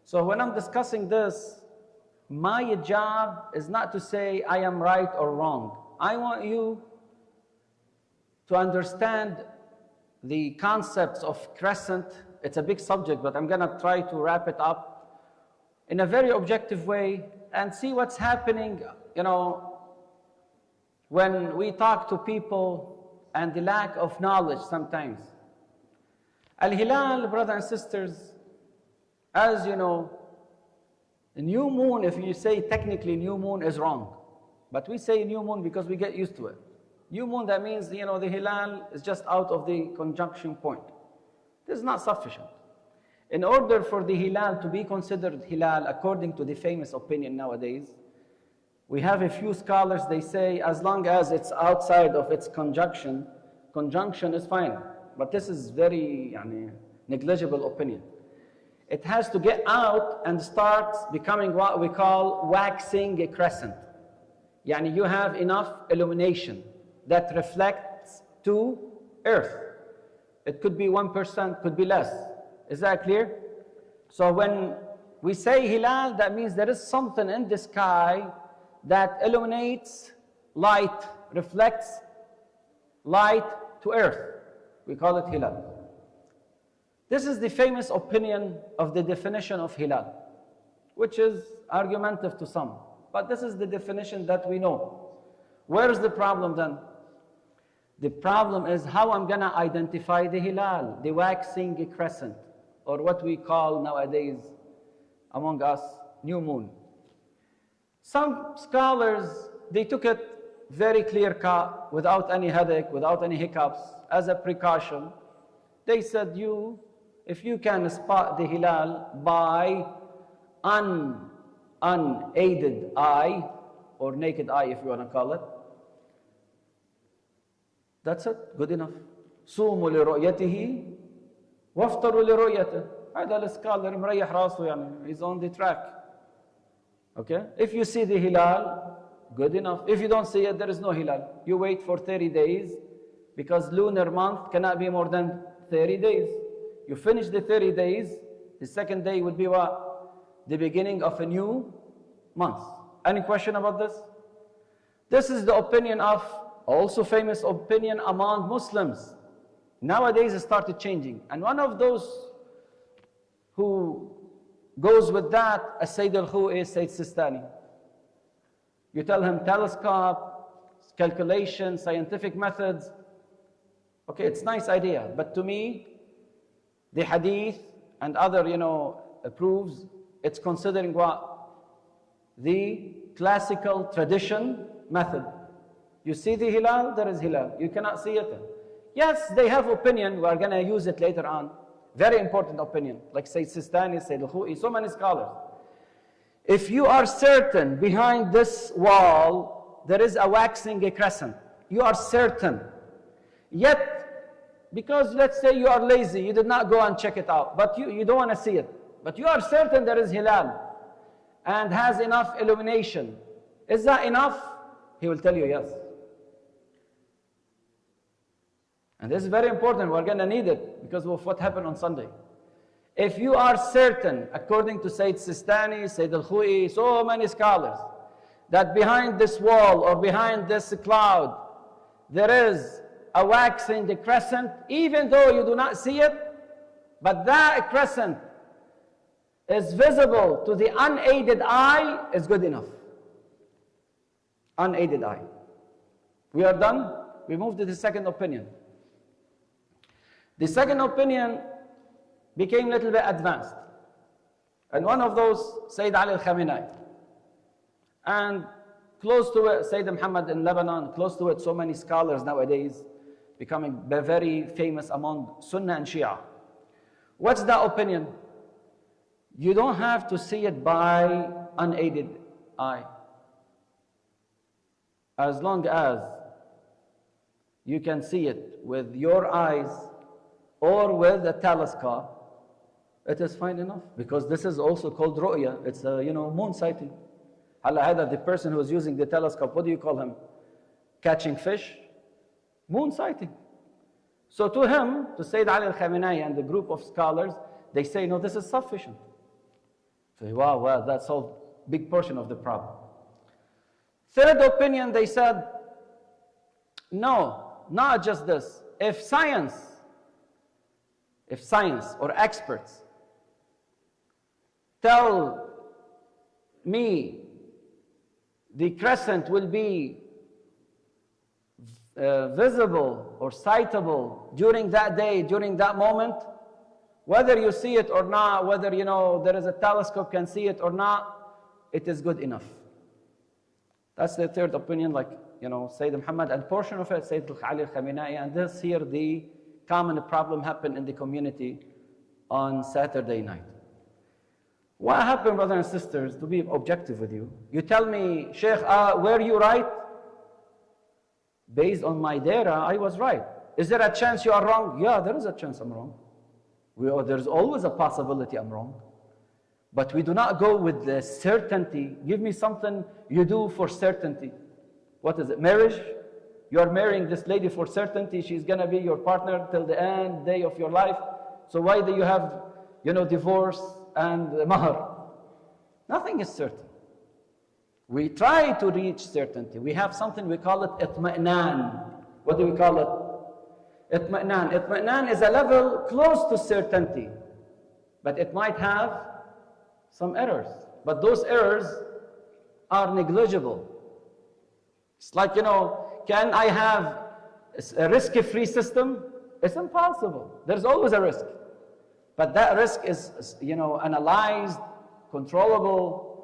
So when I'm discussing this, my job is not to say I am right or wrong. I want you to understand the concepts of crescent. It's a big subject, but I'm going to try to wrap it up in a very objective way and see what's happening, when we talk to people and the lack of knowledge sometimes. Al-Hilal, brothers and sisters, as you know, the new moon, if you say technically new moon, is wrong. But we say new moon because we get used to it. New moon, that means, the Hilal is just out of the conjunction point. This is not sufficient. In order for the Hilal to be considered Hilal, according to the famous opinion nowadays, we have a few scholars, they say as long as it's outside of its conjunction is fine. But this is very negligible opinion. It has to get out and starts becoming what we call waxing a crescent. You have enough illumination that reflects to earth. It could be 1%, could be less. Is that clear? So when we say Hilal, that means there is something in the sky that illuminates light, reflects light to earth. We call it Hilal. This is the famous opinion of the definition of Hilal, which is argumentative to some. But this is the definition that we know. Where is the problem then? The problem is how I'm going to identify the Hilal, the waxing crescent, or what we call nowadays among us, new moon. Some scholars, they took it very clear cut, without any headache, without any hiccups, as a precaution. They said if you can spot the Hilal by unaided eye, or naked eye if you want to call it, that's it, good enough. صوموا لرؤيته وافطروا لرؤيته. هذا السكالر مريح راسه he's on the track. Okay? If you see the Hilal, good enough. If you don't see it, there is no Hilal. You wait for 30 days, because lunar month cannot be more than 30 days. You finish the 30 days, the second day would be what? The beginning of a new month. Any question about this? This is the opinion of, also famous opinion among Muslims. Nowadays it started changing. And one of those who goes with that, as Sayyid al-Khu is Sayyid Sistani. You tell him telescope, calculation, scientific methods. Okay, it's a nice idea. But to me, the hadith and other, proves it's considering what? The classical tradition method. You see the Hilal, there is Hilal. You cannot see it. Yes, they have opinion. We are going to use it later on. Very important opinion. Like Sayyid Sistani, Sayyid al-Khou'i, so many scholars. If you are certain behind this wall, there is a waxing crescent. You are certain. Yet, because let's say you are lazy, you did not go and check it out, but you don't want to see it. But you are certain there is Hilal and has enough illumination. Is that enough? He will tell you yes. And this is very important. We're going to need it because of what happened on Sunday. If you are certain, according to Sayyid Sistani, Sayyid al-Khou'i, so many scholars, that behind this wall or behind this cloud, there is a waxing crescent, even though you do not see it, but that crescent is visible to the unaided eye, is good enough. Unaided eye. We are done. We move to the second opinion. The second opinion became a little bit advanced. And one of those, Sayyid Ali al-Khamenei. And close to it, Sayyid Muhammad in Lebanon, close to it, so many scholars nowadays, becoming very famous among Sunnah and Shia. What's the opinion? You don't have to see it by unaided eye. As long as you can see it with your eyes or with a telescope, it is fine enough. Because this is also called ru'ya. It's a, moon sighting. The person who is using the telescope, what do you call him? Catching fish? Moon sighting. So to him, to Sayyid Ali al-Khamenei and the group of scholars, they say, no, this is sufficient. So, wow, that solved a big portion of the problem. Third opinion, they said, no, not just this. If science or experts tell me the crescent will be visible or citable during that day, during that moment, whether you see it or not, whether there is a telescope can see it or not, it is good enough. That's the third opinion, like Sayyid Muhammad, and portion of it, Sayyid Ali al-Khamenei, and this here, the common problem happened in the community on Saturday night. What happened, brothers and sisters, to be objective with you? You tell me, Sheikh, were you right? Based on my data, I was right. Is there a chance you are wrong? Yeah, there is a chance I'm wrong. There's always a possibility I'm wrong. But we do not go with the certainty. Give me something you do for certainty. What is it? Marriage? You are marrying this lady for certainty. She's going to be your partner till the end day of your life. So why do you have, divorce and mahar? Nothing is certain. We try to reach certainty. We have something, we call it itma'nan. What do we call it? Itma'nan. Itma'nan is a level close to certainty. But it might have some errors. But those errors are negligible. It's like, can I have a risk-free system? It's impossible. There's always a risk. But that risk is, analyzed, controllable.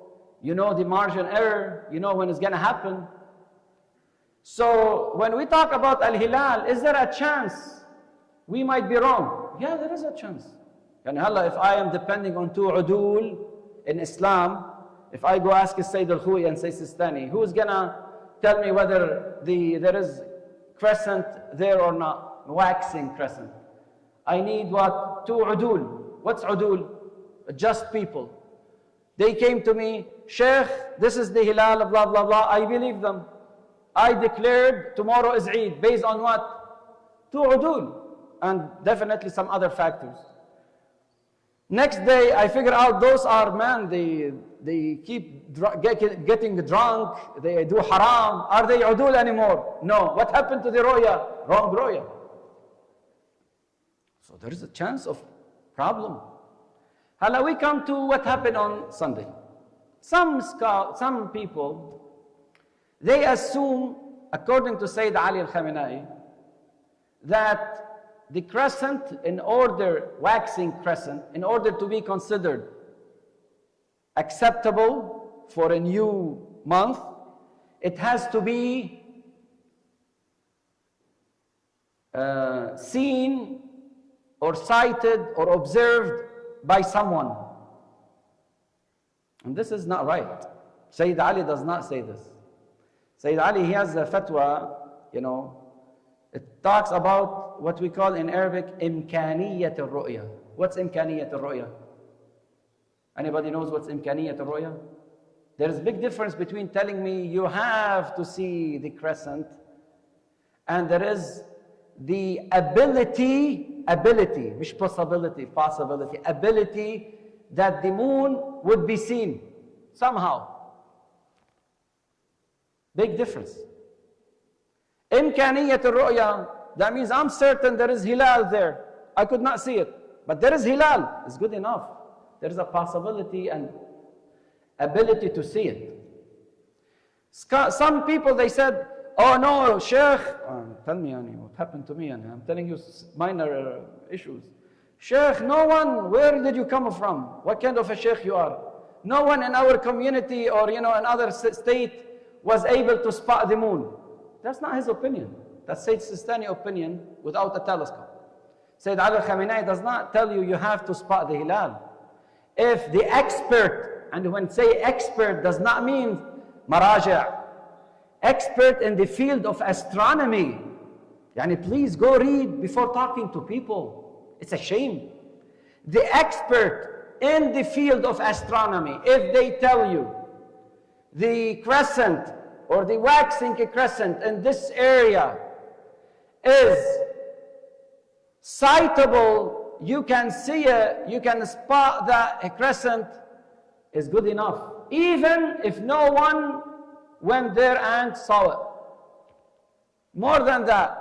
You know the margin error. You know when it's going to happen. So when we talk about Al-Hilal, is there a chance we might be wrong? Yeah, there is a chance. And if I am depending on two udul in Islam, if I go ask Sayyid al-Khuy and Sayyid Sistani, who's going to tell me whether there is crescent there or not? Waxing crescent. I need what? Two udul. What's udul? Just people. They came to me, Sheikh, this is the Hilal, blah, blah, blah. I believe them. I declared tomorrow is Eid. Based on what? Two udul. And definitely some other factors. Next day, I figure out those are, they keep getting drunk, they do haram. Are they udul anymore? No. What happened to the roya? Wrong roya. So there is a chance of problem. Hala, we come to what happened on Sunday. Some people, they assume, according to Sayyid Ali al-Khamenei, that the crescent, waxing crescent, in order to be considered acceptable for a new month, it has to be seen or cited or observed by someone. And this is not right. Sayyid Ali does not say this. Sayyid Ali, he has a fatwa, it talks about what we call in Arabic, imkaniyat al-ru'ya. What's imkaniyat al-ru'ya? Anybody knows what's imkaniyat al-ru'ya? There's a big difference between telling me you have to see the crescent, and there is the ability, which possibility, ability that the moon would be seen somehow. Big difference. Imkaniyat al-ru'ya, that means I'm certain there is hilal there. I could not see it, but there is hilal. It's good enough. There is a possibility and ability to see it. Some people, they said, oh no, Sheikh, tell me what happened to me, and I'm telling you minor issues. Sheikh, no one, where did you come from? What kind of a Sheikh you are? No one in our community or another state was able to spot the moon. That's not his opinion. That's Sayyid Sistani opinion without a telescope. Sayyid Ali al-Khamenei does not tell you have to spot the hilal. If the expert, and when say expert does not mean maraja', expert in the field of astronomy, please go read before talking to people. It's a shame. The expert in the field of astronomy, if they tell you the crescent or the waxing crescent in this area is citable, you can see it, you can spot that crescent is good enough, even if no one went there and saw it. More than that,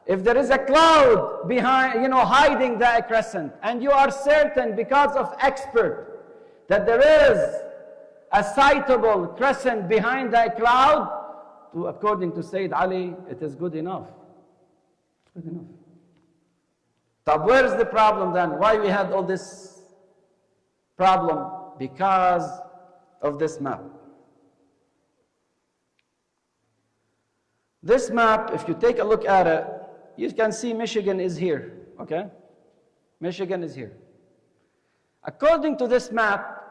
if there is a cloud behind, hiding that crescent, and you are certain because of expert that there is a citable crescent behind that cloud, according to Sayyid Ali, it is good enough. It's good enough. So where is the problem then? Why we had all this problem? Because of this map. This map, if you take a look at it, you can see Michigan is here, okay? Michigan is here. According to this map,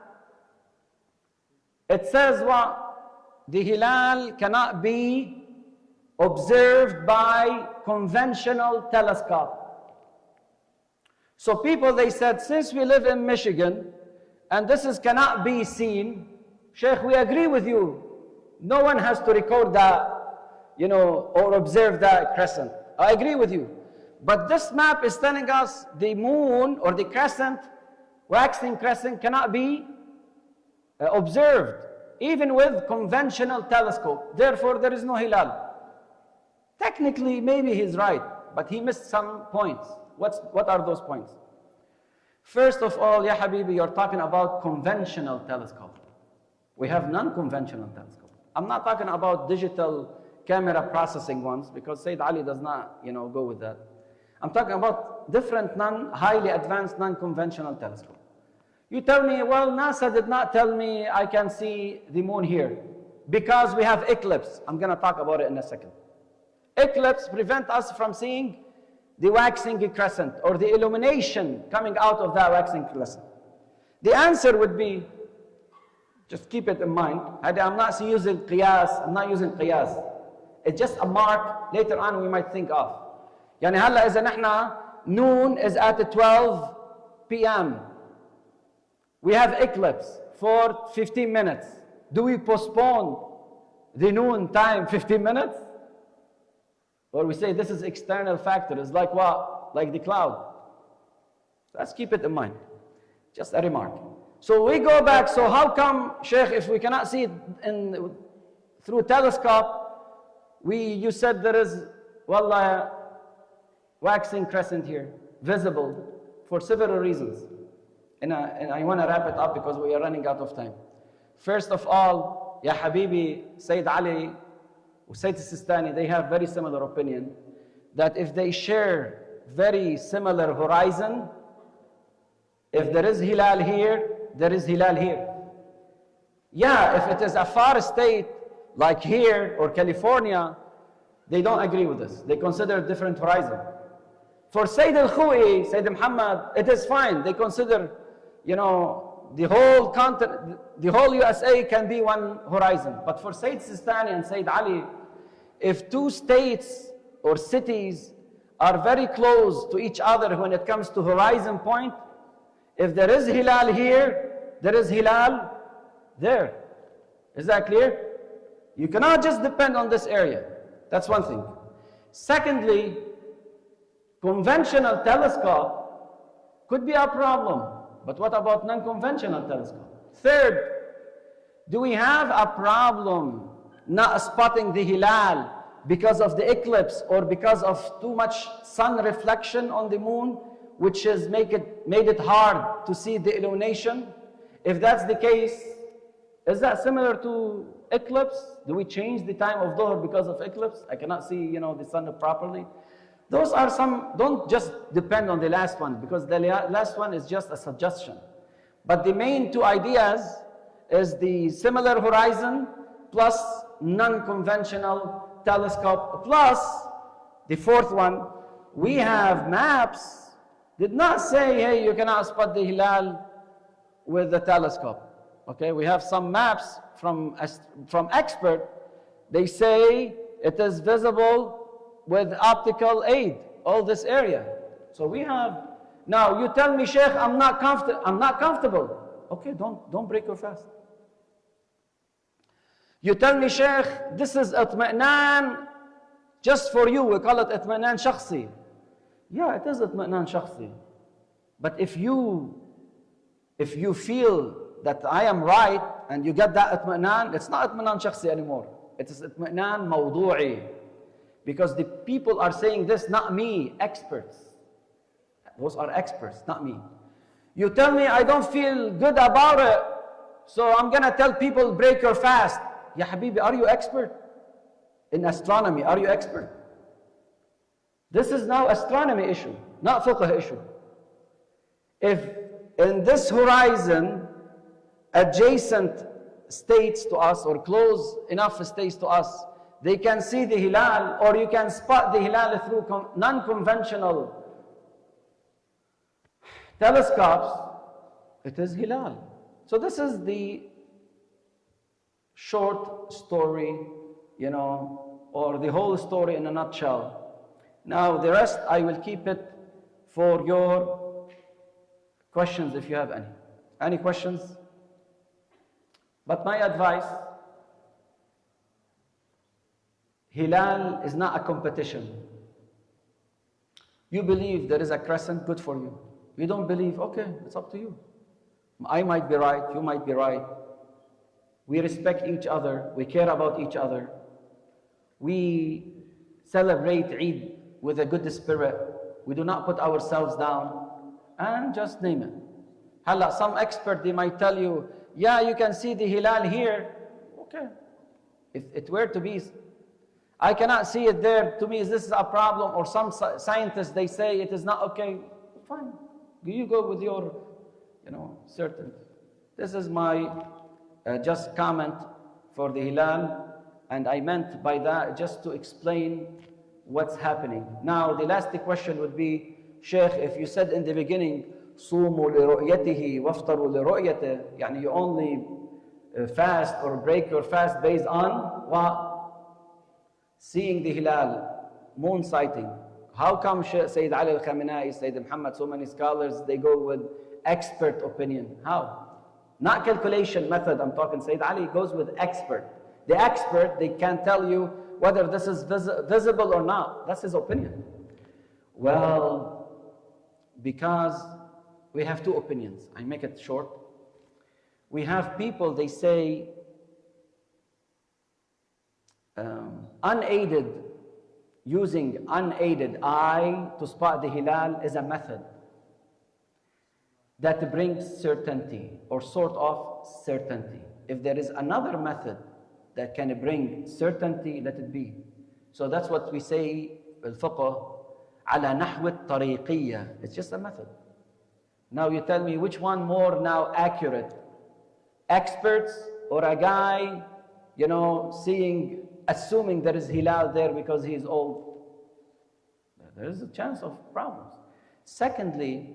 it says what? The Hilal cannot be observed by conventional telescope. So people, they said, since we live in Michigan, and this cannot be seen, Sheikh, we agree with you. No one has to record that, or observe that crescent. I agree with you. But this map is telling us the moon or the crescent, waxing crescent, cannot be observed, even with conventional telescope. Therefore, there is no hilal. Technically, maybe he's right, but he missed some points. What are those points? First of all, Ya Habibi, you're talking about conventional telescope. We have non-conventional telescope. I'm not talking about digital camera processing ones, because Sayyid Ali does not, go with that. I'm talking about different highly advanced non-conventional telescope. You tell me, well, NASA did not tell me I can see the moon here because we have eclipse. I'm going to talk about it in a second. Eclipse prevent us from seeing the waxing crescent or the illumination coming out of that waxing crescent. The answer would be, just keep it in mind, I'm not using qiyas. It's just a mark later on we might think of. يعني هلا إذا نحن noon is at 12 p.m. We have eclipse for 15 minutes. Do we postpone the noon time 15 minutes? Or we say this is external factor. It's like what? Like the cloud. Let's keep it in mind. Just a remark. So we go back. So how come, Sheikh, if we cannot see it through telescope, you said there is, wallah, waxing crescent here, visible, for several reasons. And I want to wrap it up because we are running out of time. First of all, Ya Habibi, Sayyid Ali, Sayyid Sistani, they have very similar opinion that if they share very similar horizon, if there is hilal here, there is hilal here. Yeah, if it is a far state like here or California, they don't agree with this. They consider a different horizon. For Sayyid al-Khu'i, Sayyid Muhammad, it is fine. They consider, the whole continent, the whole USA can be one horizon. But for Sayyid Sistani and Sayyid Ali, if two states or cities are very close to each other when it comes to horizon point, if there is hilal here, there is hilal there. Is that clear? You cannot just depend on this area. That's one thing. Secondly, conventional telescope could be a problem. But what about non-conventional telescope? Third, do we have a problem not spotting the hilal because of the eclipse or because of too much sun reflection on the moon, which has made it hard to see the illumination? If that's the case, is that similar to eclipse? Do we change the time of Dhuhr because of eclipse? I cannot see, the sun properly. Those are some, don't just depend on the last one, because the last one is just a suggestion. But the main two ideas is the similar horizon plus non-conventional telescope, plus the fourth one, we have maps, did not say, hey, you cannot spot the hilal with the telescope. Okay, we have some maps from expert, they say it is visible with optical aid, all this area. So we have, now you tell me, Sheikh, I'm not comfortable. Okay, don't break your fast. You tell me, Sheikh, this is itmi'nan just for you, we call it itmi'nan shakhsi. Yeah, it is itmi'nan shakhsi. But if you feel that I am right and you get that itmi'nan, it's not itmi'nan shakhsi anymore. It is itmi'nan mawdu'i. Because the people are saying this, not me, experts. Those are experts, not me. You tell me I don't feel good about it, so I'm going to tell people break your fast. Ya Habibi, are you expert? In astronomy, are you expert? This is now astronomy issue, not fiqh issue. If in this horizon, adjacent states to us or close enough states to us, they can see the hilal, or you can spot the hilal through non-conventional telescopes, it is hilal. So this is the short story, or the whole story in a nutshell. Now the rest I will keep it for your questions if you have any. Any questions? But my advice, hilal is not a competition. You believe there is a crescent, good for you. You don't believe, okay, it's up to you. I might be right, you might be right. We respect each other, we care about each other. We celebrate Eid with a good spirit. We do not put ourselves down, and just name it. Hala, some expert, they might tell you, yeah, you can see the hilal here. Okay. If it were to be, I cannot see it there, to me, is this a problem? Or some scientists, they say it is not okay. Fine. You go with your, certainty. This is my just comment for the hilal, and I meant by that just to explain what's happening. Now, the last question would be, Sheikh, if you said in the beginning, صوموا لرؤيته وافطروا لرؤيته, يعني you only fast or break your fast based on what? Seeing the hilal, moon sighting. How come Sayyid Ali al-Khamenei, Sayyid Muhammad, so many scholars, they go with expert opinion? How? Not calculation method, I'm talking. Sayyid Ali goes with expert. The expert, they can tell you whether this is visible or not. That's his opinion. Well, because we have two opinions. I make it short. We have people, they say, using unaided eye to spot the hilal is a method that brings certainty, or sort of certainty. If there is another method that can bring certainty, let it be. So that's what we say in fiqh, على نحو الطريقية. It's just a method. Now you tell me which one more now accurate? Experts or a guy, assuming there is hilal there because he is old? There is a chance of problems. Secondly,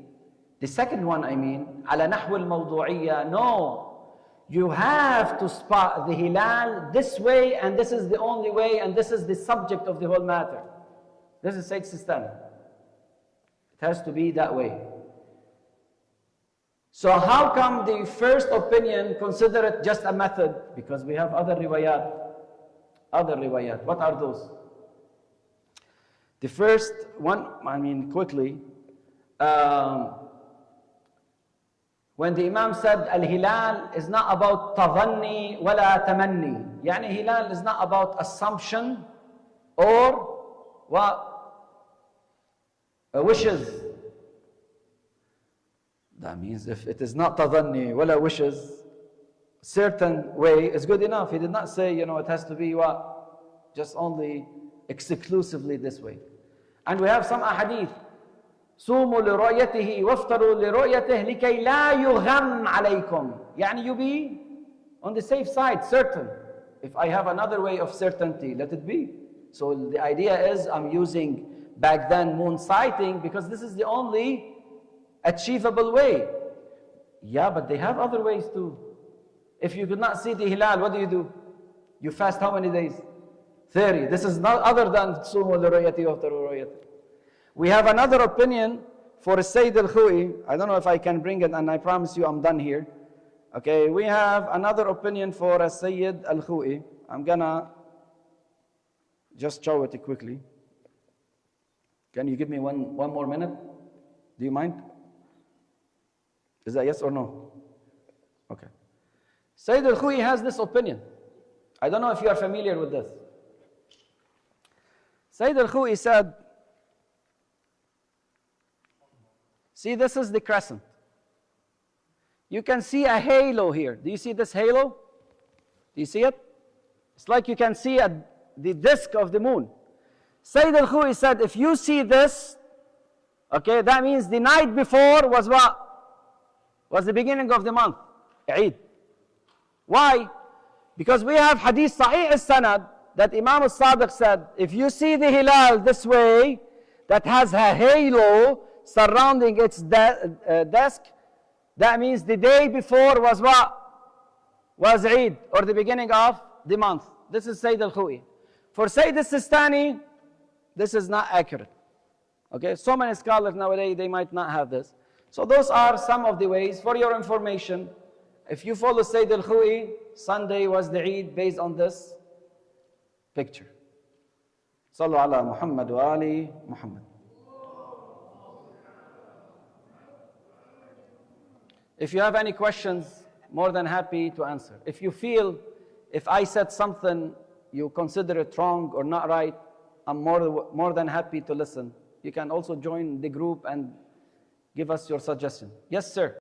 the second one, على نحو الموضوعية, no. You have to spot the hilal this way, and this is the only way, and this is the subject of the whole matter. This is Sayyid Sistani. It has to be that way. So how come the first opinion consider it just a method? Because we have other riwayat. What are those? The first one, quickly, when the Imam said, Al-Hilal is not about tadhanni wala tamanni. Yani Hilal is not about assumption or what? Wishes. That means if it is not tadhanni wala wishes, certain way is good enough. He did not say, it has to be what? Just only exclusively this way. And we have some ahadith. صوموا لرؤيته وافطروا لرؤيته لكي لا يغم عليكم. يعني you be on the safe side, certain. If I have another way of certainty, let it be. So the idea is I'm using back then moon sighting because this is the only achievable way. Yeah, but they have other ways too. If you could not see the hilal, what do? You fast how many days? 30. This is not other than صوموا لرؤيته وافطروا لرؤيته. We have another opinion for Sayyid al-Khu'i. I don't know if I can bring it, and I promise you I'm done here. Okay, we have another opinion for Sayyid al-Khu'i. I'm gonna just show it quickly. Can you give me one more minute? Do you mind? Is that yes or no? Okay. Sayyid al-Khou'i has this opinion. I don't know if you are familiar with this. Sayyid al-Khou'i said, see, this is the crescent. You can see a halo here. Do you see this halo? Do you see it? It's like you can see the disk of the moon. Sayyid al-Khou'i said, if you see this, okay, that means the night before was what? Was the beginning of the month, Eid. Why? Because we have hadith Sahih al-Sanad that Imam al-Sadiq said, if you see the hilal this way, that has a halo surrounding its disk, that means the day before was what? Was Eid, or the beginning of the month. This is Sayyid al-Khou'i. For Sayyid al-Sistani, this is not accurate. Okay, so many scholars nowadays, they might not have this. So those are some of the ways. For your information, if you follow Sayyid al-Khou'i, Sunday was the Eid based on this picture. Sallu ala Muhammad wa ali Muhammad. If you have any questions, more than happy to answer. If you feel, if I said something, you consider it wrong or not right, I'm more than happy to listen. You can also join the group and give us your suggestion. Yes, sir.